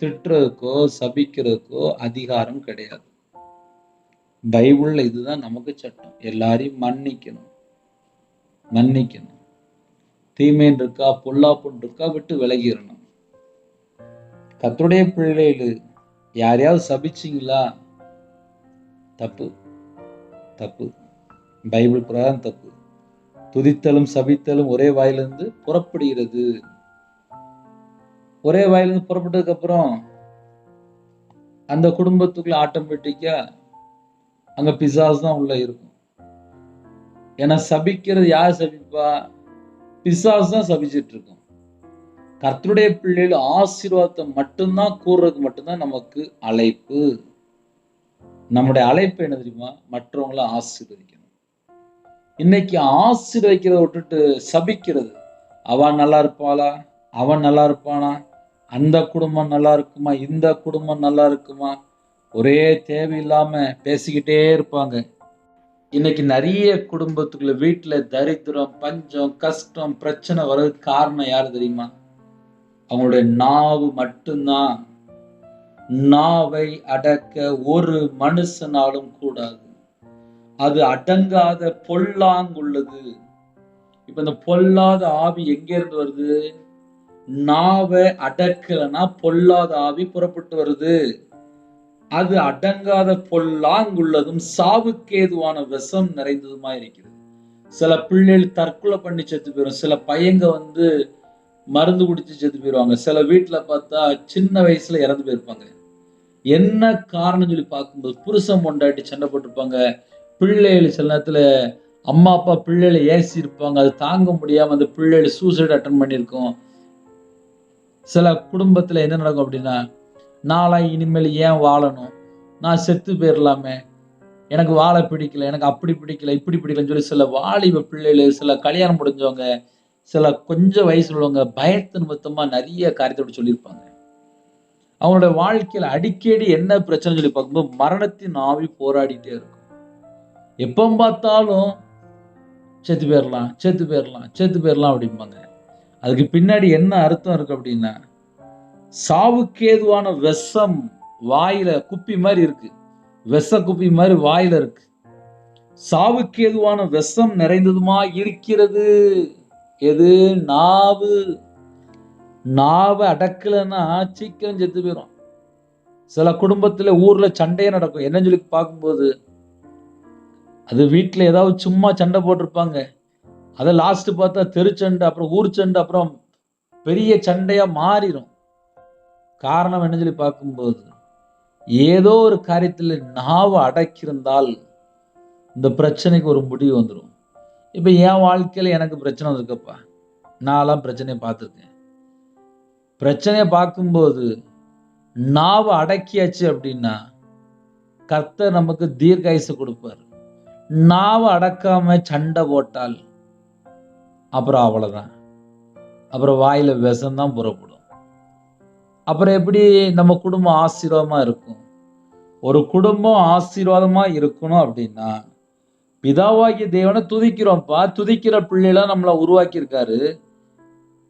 S1: திட்டுறதுக்கோ சபிக்கிறதுக்கோ அதிகாரம் கிடையாது. பைபிள்ல இதுதான் நமக்கு சட்டம். எல்லாரையும் மன்னிக்கணும், மன்னிக்கணும். தீமைன்னு இருக்கா, பொல்லாப்புன்னு இருக்கா, விட்டு விலகிடணும். கர்த்தருடைய பிள்ளைகள் யாரையாவது சபிச்சிங்களா? தப்பு, தப்பு. பைபிள் பிரகாரம் தப்பு. துதித்தலும் சபித்தலும் ஒரே வாயிலிருந்து புறப்படுகிறது. ஒரே வாயிலிருந்து புறப்பட்டதுக்கு அப்புறம் அந்த குடும்பத்துக்குள்ள ஆட்டோமேட்டிக்கா அங்க பிசாசு தான் உள்ள இருக்கும். ஏன்னா சபிக்கிறது யார் சபிப்பா? பிசாசு தான் சபிச்சிட்டு இருக்கும். கர்த்தருடைய பிள்ளைகள் ஆசீர்வாதத்தை மட்டும்தான் கூறுறதுக்கு மட்டும்தான் நமக்கு அழைப்பு. நம்முடைய அழைப்பு என்ன தெரியுமா? மற்றவங்களை ஆசீர்வதிக்கணும். இன்னைக்கு ஆசீர்வதிக்கிறத விட்டுட்டு சபிக்கிறது. அவன் நல்லா இருப்பாளா, அவன் நல்லா இருப்பானா, அந்த குடும்பம் நல்லா இருக்குமா, இந்த குடும்பம் நல்லா இருக்குமா, ஒரே தேவையில்லாம பேசிக்கிட்டே இருப்பாங்க. இன்னைக்கு நிறைய குடும்பத்துக்குள்ள வீட்டுல தரித்திரம், பஞ்சம், கஷ்டம், பிரச்சனை வர்றதுக்கு காரணம் யாரு தெரியுமா? அவங்களுடைய நாவு மட்டும்தான். நாவை அடக்க ஒரு மனுஷனாலும் கூடாது. அது அடங்காத பொல்லாங்குள்ளது. இப்ப இந்த பொல்லாத ஆவி எங்க இருந்து வருது? நாவை அடக்கலன்னா பொல்லாத ஆவி புறப்பட்டு வருது. அது அடங்காத பொல்லாங்குள்ளதும் சாவுக்கேதுவான விஷம் நிறைந்ததுமா இருக்கிறது. சில பிள்ளைகள் தற்கொலை பண்ணி செத்து போயிடும். சில பையங்க வந்து மருந்து குடிச்சு செத்து போயிடுவாங்க. சில வீட்டுல பார்த்தா சின்ன வயசுல இறந்து போயிருப்பாங்க. என்ன காரணம் சொல்லி பார்க்கும்போது புருஷன் பொண்டாட்டி சண்டை போட்டிருப்பாங்க. பிள்ளைகள் சில நேரத்துல அம்மா அப்பா பிள்ளைகளை ஏசி இருப்பாங்க. அது தாங்க முடியாம அந்த பிள்ளைகள் சூசைட் அட்டன் பண்ணியிருக்கோம். சில குடும்பத்துல என்ன நடக்கும் அப்படின்னா, நாளா இனிமேல் ஏன் வாழணும், நான் செத்து போயிடலாமே, எனக்கு வாழ பிடிக்கல, எனக்கு அப்படி பிடிக்கல, இப்படி பிடிக்கலன்னு சொல்லி சில வாலிப பிள்ளைகள், சில கல்யாணம் முடிஞ்சவங்க, சில கொஞ்சம் வயசு உள்ளவங்க பயத்து நிமித்தமா நிறைய காரியத்தோட சொல்லியிருப்பாங்க. அவங்களோட வாழ்க்கையில அடிக்கடி என்ன பிரச்சனை சொல்லி பார்க்கும்போது மரணத்தின் ஆவி போராடிட்டே இருக்கும். எப்ப பார்த்தாலும் செத்து போயிடலாம், செத்து போயிடலாம், செத்து போயிடலாம் அப்படிம்பாங்க. அதுக்கு பின்னாடி என்ன அர்த்தம் இருக்கு அப்படின்னா, சாவுக்கேதுவான விஷம் வாயில குப்பி மாதிரி இருக்கு. விஷ குப்பி மாதிரி வாயில இருக்கு. சாவுக்கேதுவான விஷம் நிறைந்ததுமா இருக்கிறது. எது? நாவு. நாவை அடக்கலன்னா சீக்கிரம் செத்து போயிடும். சில குடும்பத்துல ஊர்ல சண்டையே நடக்கும். என்னன்னு சொல்லி பார்க்கும்போது அது வீட்டுல ஏதாவது சும்மா சண்டை போட்டிருப்பாங்க. அதை லாஸ்ட் பார்த்தா தெருச்சண்டை, அப்புறம் ஊர் சண்டை, அப்புறம் பெரிய சண்டையா மாறிடும். காரணம் என்ன சொல்லி பார்க்கும்போது, ஏதோ ஒரு காரியத்தில் நாவை அடக்கியிருந்தால் இந்த பிரச்சனைக்கு ஒரு முடிவு வந்துடும். இப்போ என் வாழ்க்கையில் எனக்கு பிரச்சனை வந்திருக்கப்பா, நான்லாம் பிரச்சனையை பார்த்துருக்கேன். பிரச்சனையை பார்க்கும்போது நாவை அடக்கியாச்சு அப்படின்னா கர்த்தர் நமக்கு தீர்க்காயுசு கொடுப்பார். நாவை அடக்காம சண்டை போட்டால் அப்புறம் அவ்வளோதான். அப்புறம் வாயில விஷம்தான் புறப்படும். அப்புறம் எப்படி நம்ம குடும்பம் ஆசீர்வாதமா இருக்கும்? ஒரு குடும்பம் ஆசீர்வாதமா இருக்கணும் அப்படின்னா பிதாவாகிய தேவனை துதிக்கிறோம்ப்பா. துதிக்கிற பிள்ளைகள நம்மளை உருவாக்கியிருக்காரு.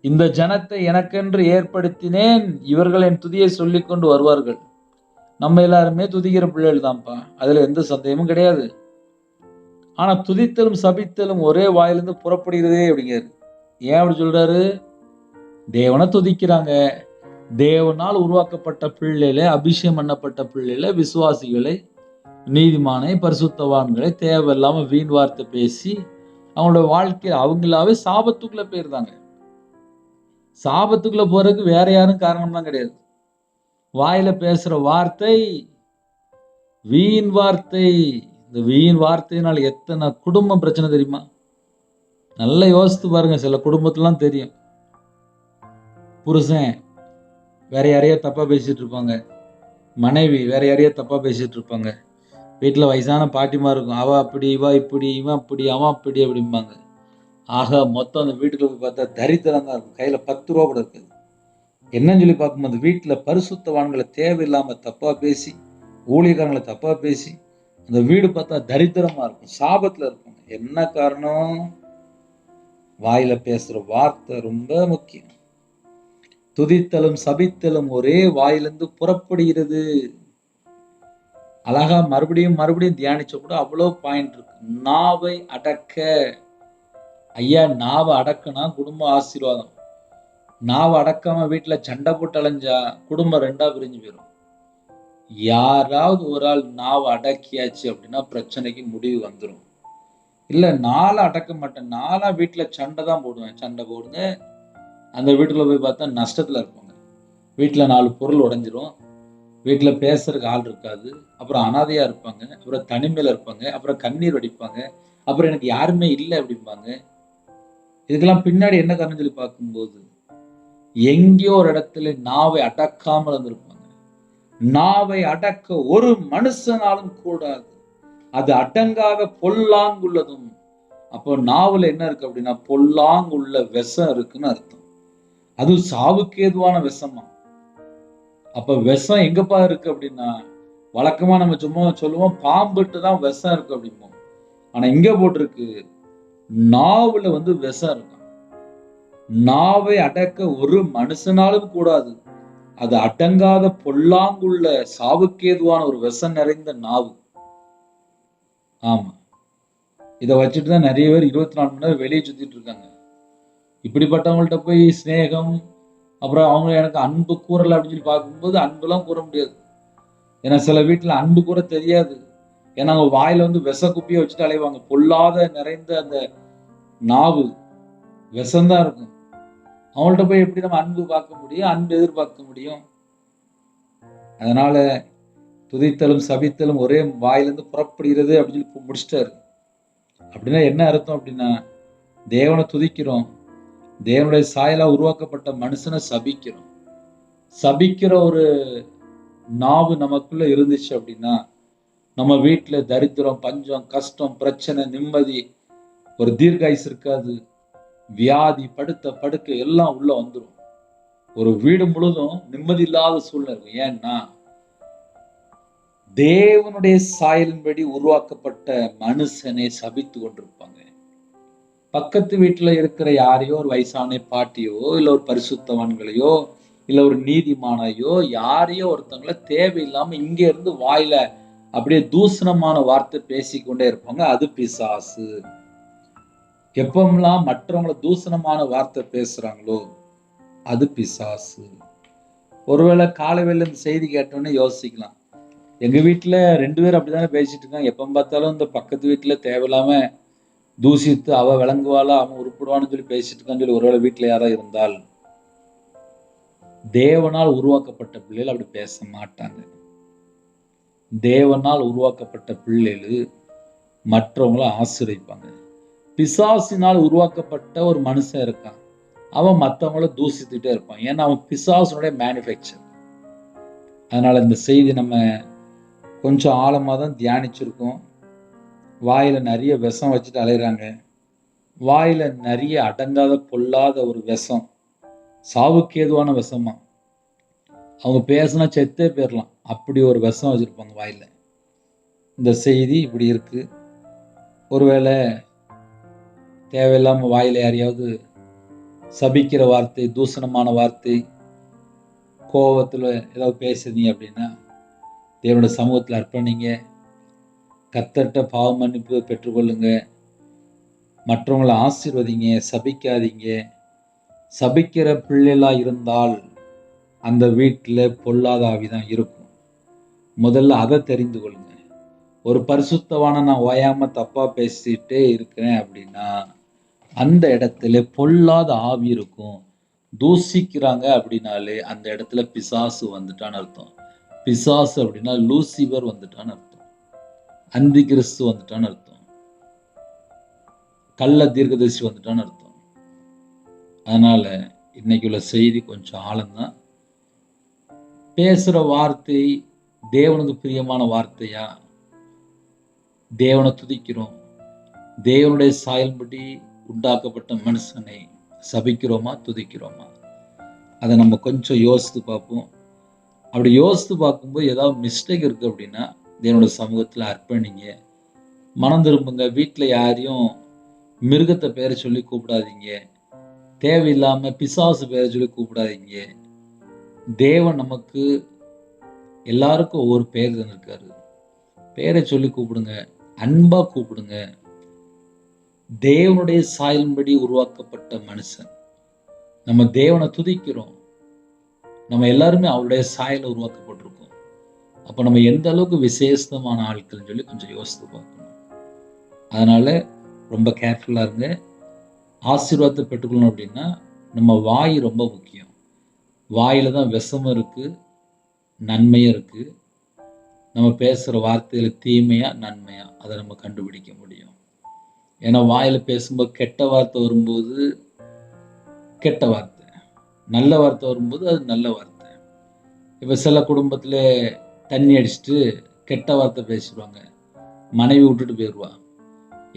S1: இந்த ஜனத்தை எனக்கென்று ஏற்படுத்தினேன், இவர்கள் என் துதியை சொல்லிக் கொண்டு வருவார்கள். நம்ம எல்லாருமே துதிக்கிற பிள்ளைகள் தான்ப்பா, அதுல எந்த சந்தேகமும் கிடையாது. ஆனா துதித்தலும் சபித்தலும் ஒரே வாயிலிருந்து புறப்படுகிறதே அப்படிங்கிறாரு. ஏன் அப்படி சொல்றாரு? தேவனை துதிக்கிறாங்க. தேவனால் உருவாக்கப்பட்ட பிள்ளைகளை, அபிஷேகம் பண்ணப்பட்ட பிள்ளைகளை, விசுவாசிகளை, நீதிமானை, பரிசுத்தவான்களை தேவையில்லாம வீண் வார்த்தை பேசி அவங்களோட வாழ்க்கையில அவங்களாவே சாபத்துக்குள்ள போயிருந்தாங்க. சாபத்துக்குள்ள போறதுக்கு வேற யாரும் காரணம்லாம் கிடையாது. வாயில பேசுற வார்த்தை வீண் வார்த்தை. இந்த வீண் வார்த்தையினால் எத்தனை குடும்பம் பிரச்சனை தெரியுமா? நல்லா யோசித்து பாருங்க. சில குடும்பத்திலாம் தெரியும், புருஷன் வேற யாரையோ தப்பா பேசிட்டு இருப்பாங்க, மனைவி வேற யாரையோ தப்பா பேசிட்டு இருப்பாங்க, வீட்டில் வயசான பாட்டிமா இருக்கும், அவ அப்படி, இவ இப்படி, இவன் அப்படி, அவன் அப்படி அப்படிம்பாங்க. ஆக மொத்தம் அந்த வீட்டுக்குள்ள போய் பார்த்தா தரித்திரம் தான் இருக்கும். கையில 10 ரூபா கூட இருக்காது. என்னன்னு சொல்லி பார்க்கும்போது வீட்டில் பரிசுத்தவான்களை தேவையில்லாம தப்பா பேசி, ஊழியக்காரங்களை தப்பா பேசி அந்த வீடு பார்த்தா தரித்திரமா இருக்கும், சாபத்துல இருக்கும். என்ன காரணம்? வாயில பேசுற வார்த்தை ரொம்ப முக்கியம். துதித்தலும் சபித்தலும் ஒரே வாயிலிருந்து புறப்படுகிறது. அழகா மறுபடியும் மறுபடியும் தியானிச்ச கூட அவ்வளோ பாயிண்ட் இருக்கு. நாவை அடக்க. ஐயா, நாவை அடக்குனா குடும்ப ஆசீர்வாதம். நாவை அடக்காம வீட்டுல சண்டை போட்டு அலைஞ்சா குடும்பம் 2ஆ பிரிஞ்சு போயிடும். யாராவது ஒரு ஆள் நாவை அடக்கியாச்சு அப்படின்னா பிரச்சனைக்கு முடிவு வந்துடும். இல்ல, நாளை அடக்க மாட்டேன், நாளா வீட்டுல சண்டை தான் போடுவேன். சண்டை போடுங்க, அந்த வீட்டுக்குள்ள போய் பார்த்தா நஷ்டத்துல இருப்பாங்க. வீட்டுல 4 பொருள் உடைஞ்சிரும், வீட்டுல பேசுறதுக்கு ஆள் இருக்காது, அப்புறம் அனாதையா இருப்பாங்க, அப்புறம் தனிமையில இருப்பாங்க, அப்புறம் கண்ணீர் வடிப்பாங்க, அப்புறம் எனக்கு யாருமே இல்லை அப்படிம்பாங்க. இதுக்கெல்லாம் பின்னாடி என்ன காரணம் சொல்லி பார்க்கும்போது எங்கேயோ ஒரு இடத்துல நாவை அடக்காமல் இருந்திருப்பாங்க. நாவை அடக்க ஒரு மனுஷனாலும் கூடாது, அது அடங்காத பொல்லாங்குள்ளதும். அப்போ நாவுல என்ன இருக்கு அப்படின்னா பொல்லாங்குள்ள விஷம் இருக்குன்னு அர்த்தம். அது சாவுக்கு ஏதுவான விஷமா. அப்ப விஷம் எங்கப்பா இருக்கு அப்படின்னா, வழக்கமா நம்ம சும்மா சொல்லுவோம் பாம்புட்டு தான் விஷம் இருக்கு அப்படிம்போம். ஆனா இங்க போட்டிருக்கு நாவுல விஷம் இருக்கும். நாவை அடக்க ஒரு மனுஷனாலும் கூடாது, அது அடங்காத பொல்லாங்குள்ள சாவுக்கேதுவான ஒரு விஷம் நிறைந்த நாவு. ஆமா, இதை வச்சுட்டுதான் நிறைய பேர் 24 மணி நேரம் வெளியே சுத்திட்டு இருக்காங்க. இப்படிப்பட்டவங்கள்ட்ட போய் சிநேகம், அப்புறம் அவங்க எனக்கு அன்பு கூறல அப்படின்னு சொல்லி பார்க்கும்போது அன்புலாம் கூற முடியாது. ஏன்னா சில வீட்டுல அன்பு கூற தெரியாது. ஏன்னா அவங்க வாயில விஷ குப்பியை வச்சுட்டு அலைவாங்க. பொல்லாத நிறைந்த அந்த நாவு விஷம்தான் இருக்கும். அவங்கள்ட்ட போய் எப்படி நம்ம அன்பு பார்க்க முடியும், அன்பு எதிர்பார்க்க முடியும்? அதனால துதித்தலும் சபித்தலும் ஒரே வாயிலிருந்து புறப்படுகிறது அப்படின்னு சொல்லி முடிச்சிட்டாரு. அப்படின்னா என்ன அர்த்தம் அப்படின்னா, தேவனை துதிக்கிறோம், தேவனுடைய சாயலா உருவாக்கப்பட்ட மனுஷனை சபிக்கிறோம். சபிக்கிற ஒரு நாவு நமக்குள்ள இருந்துச்சு அப்படின்னா நம்ம வீட்டுல தரித்திரம், பஞ்சம், கஷ்டம், பிரச்சனை, நிம்மதி, ஒரு தீர்க்காயுசு இருக்காது. வியாதி, படுத்த படுக்கை எல்லாம் உள்ள வந்துடும். ஒரு வீடு முழுதும் நிம்மதி இல்லாத சூழ்நிலை இருக்கும். ஏன்னா தேவனுடைய சாயலின்படி உருவாக்கப்பட்ட மனுஷனை சபித்து கொண்டிருப்பாங்க. பக்கத்து வீட்டுல இருக்கிற யாரையோ, ஒரு வயசான பாட்டியோ, இல்ல ஒரு பரிசுத்தவான்களையோ, இல்ல ஒரு நீதிமானையோ, யாரையோ ஒருத்தவங்களை தேவையில்லாம இங்க இருந்து வாயில அப்படியே தூசணமான வார்த்தை பேசிக்கொண்டே இருப்பாங்க. அது பிசாசு. எப்பெல்லாம் மற்றவங்களை தூசணமான வார்த்தை பேசுறாங்களோ அது பிசாசு. ஒருவேளை காலைவேளை இந்த செய்தி கேட்டோன்னே யோசிக்கலாம், எங்க வீட்டுல 2 பேர் அப்படித்தானே பேசிட்டு இருக்காங்க, எப்ப பார்த்தாலும் இந்த பக்கத்து வீட்டுல தேவையில்லாம தூசித்து அவ விளங்குவாளா, அவன் உருப்படுவான்னு சொல்லி பேசிட்டு இருக்கான்னு சொல்லி ஒருவேளை வீட்டில் யாராவது இருந்தால், தேவனால் உருவாக்கப்பட்ட பிள்ளைகள் அப்படி பேச மாட்டாங்க. தேவனால் உருவாக்கப்பட்ட பிள்ளைகள் மற்றவங்களை ஆசீர்வதிப்பாங்க. பிசாசினால் உருவாக்கப்பட்ட ஒரு மனுஷன் இருக்கான், அவன் மற்றவங்கள தூசித்துட்டே இருப்பான். ஏன்னா அவன் பிசாசனுடைய மேனுஃபேக்சர். அதனால இந்த செய்தி நம்ம கொஞ்சம் ஆழமாக தான் தியானிச்சிருக்கோம். வாயில நிறைய விஷம் வச்சுட்டு அலைகிறாங்க. வாயில நிறைய அடங்காத பொல்லாத ஒரு விஷம், சாவுக்கு ஏதுவான விஷமா. அவங்க பேசினா செத்தே போயிடலாம், அப்படி ஒரு விஷம் வச்சிருப்பாங்க வாயில. இந்த செய்தி இப்படி இருக்கு. ஒருவேளை தேவையில்லாம வாயில யாரையாவது சபிக்கிற வார்த்தை, தூசணமான வார்த்தை, கோபத்தில் ஏதாவது பேசுறீங்க அப்படின்னா தேவனுடைய சமூகத்தில் அர்ப்பணிங்க. கர்த்தர்ட்ட பாவ மன்னிப்பு பெற்றுக்கொள்ளுங்க. மற்றவங்களை ஆசீர்வதிங்க, சபிக்காதீங்க. சபிக்கிற பிள்ளைகளா இருந்தால் அந்த வீட்டில் பொல்லாத ஆவிதான் இருக்கும். முதல்ல அதை தெரிந்து கொள்ளுங்க. ஒரு பரிசுத்தவான நான் ஓயாம தப்பா பேசிட்டே இருக்கிறேன் அப்படின்னா அந்த இடத்துல பொல்லாத ஆவி இருக்கும். தூசிக்கிறாங்க அப்படின்னாலே அந்த இடத்துல பிசாசு வந்துட்டான்னு அர்த்தம். பிசாசு அப்படின்னா லூசிபர் வந்துட்டான்னு அர்த்தம், அந்தி கிறிஸ்து வந்துட்டான்னு அர்த்தம், கள்ள தீர்க்கதரிசி வந்துட்டான்னு அர்த்தம். அதனால இன்னைக்கு உள்ள செய்தி கொஞ்சம் ஆழம்தான். பேசுற வார்த்தை தேவனுக்கு பிரியமான வார்த்தையா? தேவனை துதிக்கிறோம், தேவனுடைய சாயல்படி உண்டாக்கப்பட்ட மனுஷனை சபிக்கிறோமா, துதிக்கிறோமா? அதை நம்ம கொஞ்சம் யோசித்து பார்ப்போம். அப்படி யோசித்து பார்க்கும்போது ஏதாவது மிஸ்டேக் இருக்கு அப்படின்னா தேவனுடைய சமூகத்தில் அர்ப்பணிங்க, மனம் திரும்புங்க. வீட்டில் யாரையும் மிருகத்தை பேரை சொல்லி கூப்பிடாதீங்க, தேவையில்லாம பிசாசு பேரை சொல்லி கூப்பிடாதீங்க. தேவன் நமக்கு எல்லாருக்கும் ஒவ்வொரு பேர் தந்திருக்காரு, பேரை சொல்லி கூப்பிடுங்க, அன்பா கூப்பிடுங்க. தேவனுடைய சாயலின்படி உருவாக்கப்பட்ட மனுஷன், நம்ம தேவனை துதிக்கிறோம், நம்ம எல்லாருமே அவருடைய சாயல உருவாக்கப்பட்டிருக்கோம். அப்ப நம்ம எந்த அளவுக்கு விசேஷமான ஆட்கள் சொல்லி கொஞ்சம் யோசித்து பார்க்கணும். அதனால ரொம்ப கேர்ஃபுல்லா இருங்க. ஆசீர்வாதத்தை பெற்றுக்கொள்ளணும் அப்படின்னா நம்ம வாய் ரொம்ப முக்கியம். வாயில தான் விஷமும் இருக்கு, நன்மையும் இருக்கு. நம்ம பேசுற வார்த்தையில தீமையா நன்மையா அதை நம்ம கண்டுபிடிக்க முடியும். ஏன்னா வாயில பேசும்போது கெட்ட வார்த்தை வரும்போது கெட்ட வார்த்தை, நல்ல வார்த்தை வரும்போது அது நல்ல வார்த்தை. இப்ப சில குடும்பத்துல தண்ணி அடிச்சுட்டு கெட்ட வார்த்தை பேசிடுவாங்க, மனைவி விட்டுட்டு போயிடுவா.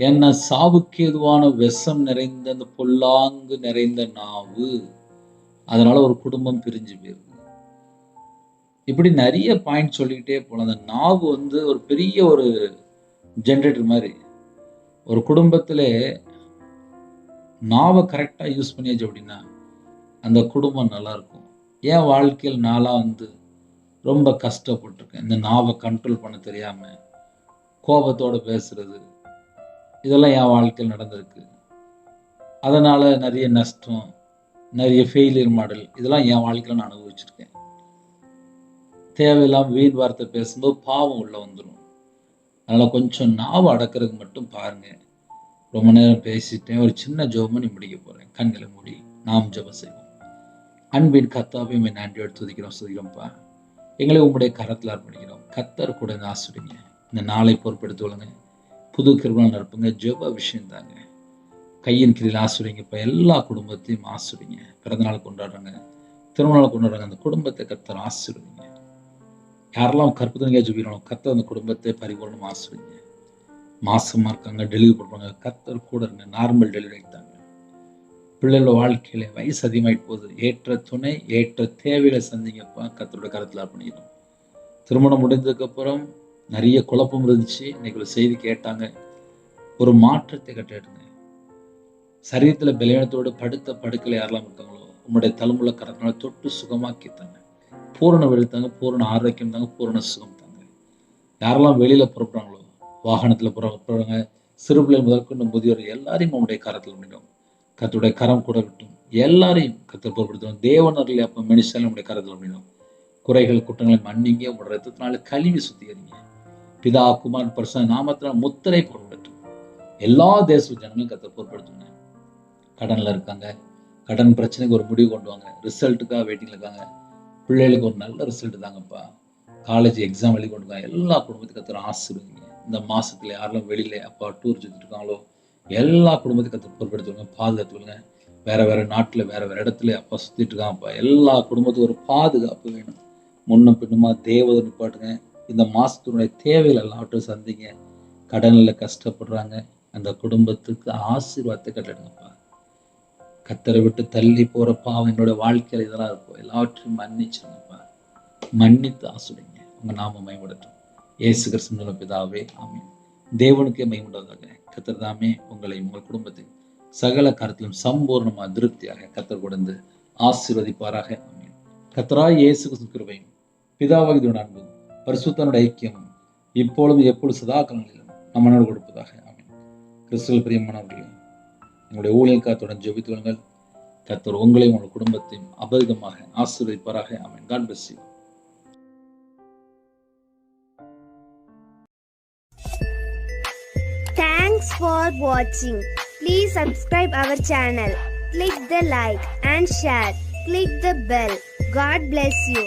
S1: ஏன்னா சாவுக்கு ஏதுவான விஷம் நிறைந்த அந்த பொல்லாங்கு நிறைந்த நாவு, அதனால ஒரு குடும்பம் பிரிஞ்சு போயிருது. இப்படி நிறைய பாயிண்ட் சொல்லிக்கிட்டே போகலாம். அந்த நாவு ஒரு பெரிய ஒரு ஜென்ரேட்டர் மாதிரி. ஒரு குடும்பத்துல நாவை கரெக்டா யூஸ் பண்ணியாச்சு அப்படின்னா அந்த குடும்பம் நல்லா இருக்கும். என் வாழ்க்கையில் நான்லாம் ரொம்ப கஷ்டப்பட்டிருக்கேன். இந்த நாவை கண்ட்ரோல் பண்ண தெரியாம கோபத்தோட பேசுறது, இதெல்லாம் என் வாழ்க்கையில் நடந்திருக்கு. அதனால நிறைய நஷ்டம், நிறைய ஃபெயிலியர் மாடல், இதெல்லாம் என் வாழ்க்கையில் நான் அனுபவிச்சிருக்கேன். தேவையில்லாம வீண் வார்த்தை பேசும்போது பாவம் உள்ள வந்துடும். அதனால கொஞ்சம் நாவை அடக்கிறதுக்கு மட்டும் பாருங்க. ரொம்ப நேரம் பேசிட்டேன், ஒரு சின்ன ஜெபம் பண்ணி முடிக்க போறேன். கண்களை மூடி நாம் ஜெபம் செய்வோம். அன்பின் கர்த்தாவே, உம்மை நன்றியோடு துதிக்கிறோம்ப்பா. எங்களை உங்களுடைய கரத்தில் அர்ப்பணிக்கிறோம். கர்த்தர் கூட ஆசிரியங்க, இந்த நாளை பொறுப்பெடுத்துக்கொள்ளுங்க, புது கிருபை நிரப்புங்க, ஜெப விஷயம் தாங்க, கையின் கீழில் ஆசிரியங்க. இப்போ எல்லா குடும்பத்தையும் ஆசிரியங்க. பிறந்தநாள் கொண்டாடுறாங்க, திருமணம் கொண்டாடுறாங்க, அந்த குடும்பத்தை கர்த்தர் ஆசிரியங்க. யாரெல்லாம் கற்பனை ஜெபிக்கிறாங்களோ கர்த்தர் அந்த குடும்பத்தை பரிபூர்ணம் ஆசிரியங்க. மாசமா இருக்காங்க, டெலிவரி பண்ணுறாங்க, கர்த்தர் கூட இருங்க. நார்மல் டெலிவரி ஆகிட்டாங்க. பிள்ளைகளோட வாழ்க்கையில வயசு அதிகமாயிட்டு போகுது, ஏற்ற துணை ஏற்ற தேவையில சந்திங்கப்பா, கர்த்தரோட கருத்தில் அர்ப்பணிக்கணும். திருமணம் முடிந்ததுக்கு அப்புறம் நிறைய குழப்பம் இருந்துச்சு, இன்னைக்கு ஒரு செய்தி கேட்டாங்க, ஒரு மாற்றத்தை கட்டிடுங்க. சரீரத்துல பலவீனத்தோடு படுத்த படுக்கையில் யாரெல்லாம் இருக்காங்களோ உங்களுடைய தலைமுறை கரத்தினால தொட்டு சுகமாக்கித்தாங்க. பூரண வெளுத்தாங்க, பூரண ஆரோக்கியம் தாங்க, பூரண சுகம் தாங்க. யாரெல்லாம் வெளியில புறப்படுறாங்களோ, வாகனத்துல புறப்படுறாங்க, சிறு பிள்ளை முதற்கொண்டு முதியோர் எல்லாரையும் உங்களுடைய கரத்தில் முடியும். கர்த்தருடைய கரம் கூட விட்டும் எல்லாரையும் கர்த்தர் பொறுப்படுத்தணும். தேவனர்கள் அப்ப மனுஷன் நம்முடைய கரத்தில் முடியும். குறைகள் குற்றங்களை மன்னிங்க, உங்களுடைய ரத்தத்தினால கழுவி சுத்திகரிங்க. பிதா குமாரன் பரிசுத்த நாமத்தினால் முத்திரை போடட்டும். எல்லா தேச ஜனங்களும் கர்த்தர் பொறுப்படுத்துங்க. கடன்ல இருக்காங்க, கடன் பிரச்சனைக்கு ஒரு முடிவு கொண்டு வாங்க. ரிசல்ட்டுக்காக வெயிட்டிங்ல இருக்காங்க, பிள்ளைகளுக்கு ஒரு நல்ல ரிசல்ட் தாங்கப்பா. காலேஜ் எக்ஸாம் எழுதி கொண்டு வாங்க. எல்லா குடும்பத்துக்கும் கர்த்தர் ஆசீர்வதிங்க. இந்த மாசத்துல யாரெல்லாம் வெளியில அப்பா டூர் சுத்திட்டு இருக்காங்களோ எல்லா குடும்பத்துக்கும் கர்த்தர் பொறுப்படுத்துவாங்க, பாதுகாத்துவாங்க. வேற வேற நாட்டுல வேற வேற இடத்துல அப்பா சுத்திட்டு இருக்காங்கப்பா. எல்லா குடும்பத்துக்கும் ஒரு பாதுகாப்பு வேணும். முன்னும் பின்னுமா தேவதை நிப்பாட்டுங்க. இந்த மாசத்தினுடைய தேவைகள் எல்லாவற்றையும் சந்திங்க. கடன்ல கஷ்டப்படுறாங்க, அந்த குடும்பத்துக்கு ஆசீர்வாதத்தை கட்டடுங்கப்பா. கர்த்தரை விட்டு தள்ளி போற பாவம் என்னோட வாழ்க்கையில இதெல்லாம் இருக்கும், எல்லாவற்றையும் மன்னிச்சிருங்கப்பா. மன்னித்து ஆசீர்வதிங்க. உங்க நாம மகிமைப்படட்டும். இயேசு கிறிஸ்துவின் மூலம் பிதாவே, ஆமென். தேவனுக்கே மகிமையுண்டாவதாக. கர்த்தர் தாமே உங்களை உங்கள் குடும்பத்தை சகல காரியத்திலும் சம்பூர்ணமா திருப்தியாக கர்த்தர் கொடுத்து ஆசீர்வதிப்பாராக. ஆமென். கர்த்தராகிய இயேசு கிறிஸ்துவின் கிருபையும் பிதாவாகிய தேவனுடைய அன்பும் பரிசுத்தனுடைய ஐக்கியமும் இப்பொழுதும் எப்பொழுது சதா காலங்களிலும் நம்மளோடு கொடுப்பதாக. ஆமென். கிறிஸ்துவில் பிரியமானவர்களே, எங்களுடைய ஊழியக்காரத்துடன் ஜெபித்து கொள்ளுங்கள். கர்த்தர் உங்களையும் உங்கள் குடும்பத்தையும் அபரிதமாக ஆசீர்வதிப்பாராக. ஆமென். God bless you.
S2: Thanks for watching. Please subscribe our channel. Click the like and share. Click the bell. God bless you.